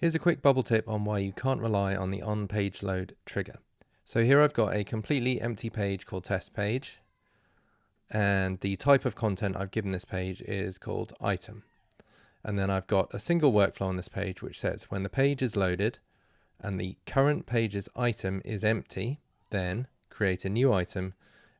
Here's a quick bubble tip on why you can't rely on the on-page load trigger. So here I've got a completely empty page called test page, and the type of content I've given this page is called item. And then I've got a single workflow on this page which says when the page is loaded and the current page's item is empty, then create a new item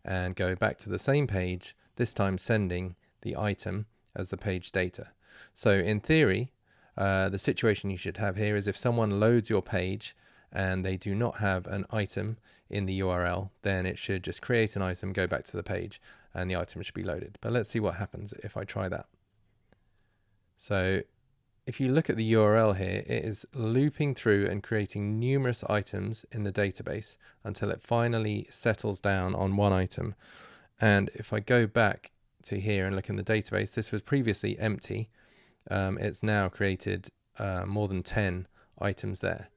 and go back to the same page, this time sending the item as the page data. So in theory, the situation you should have here is if someone loads your page and they do not have an item in the URL, then it should just create an item, go back to the page, and the item should be loaded. But let's see what happens if I try that. So if you look at the URL here, it is looping through and creating numerous items in the database until it finally settles down on one item. And if I go back to here and look in the database, this was previously empty. It's now created more than 10 items there.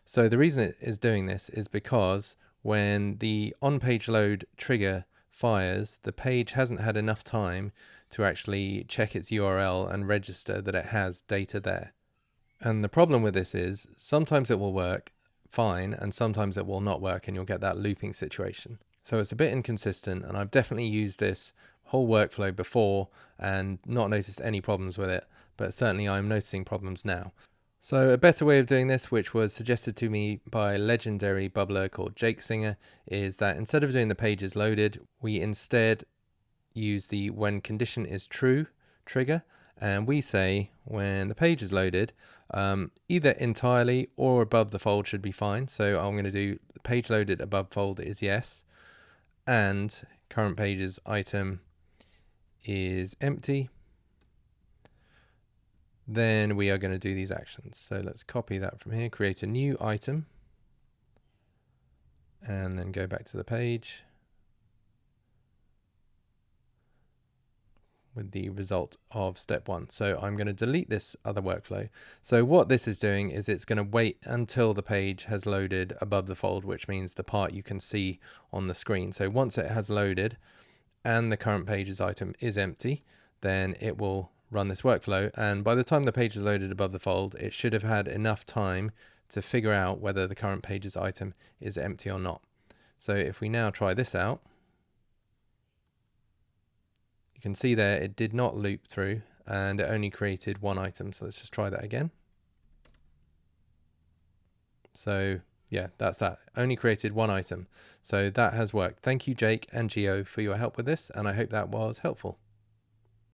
So the reason it is doing this is because when the on-page load trigger fires, the page hasn't had enough time to actually check its URL and register that it has data there. And the problem with this is sometimes it will work fine and sometimes it will not work, and you'll get that looping situation. So it's a bit inconsistent, and I've definitely used this whole workflow before and not noticed any problems with it, but certainly I'm noticing problems now. So a better way of doing this, which was suggested to me by a legendary bubbler called Jake Singer, is that instead of doing the pages loaded, we instead use the when condition is true trigger, and we say when the page is loaded, either entirely or above the fold should be fine. So I'm going to do page loaded above fold is yes, and current page's item is empty. Then we are going to do these actions. So let's copy that from here, create a new item, and then go back to the page with the result of step 1. So I'm going to delete this other workflow. So what this is doing is it's going to wait until the page has loaded above the fold, which means the part you can see on the screen. So once it has loaded and the current page's item is empty, then it will run this workflow, and by the time the page is loaded above the fold, it should have had enough time to figure out whether the current page's item is empty or not. So if we now try this out, you can see there it did not loop through and it only created one item. So let's just try that again. So yeah, that's that. Only created one item. So that has worked. Thank you, Jake and Geo, for your help with this, and I hope that was helpful.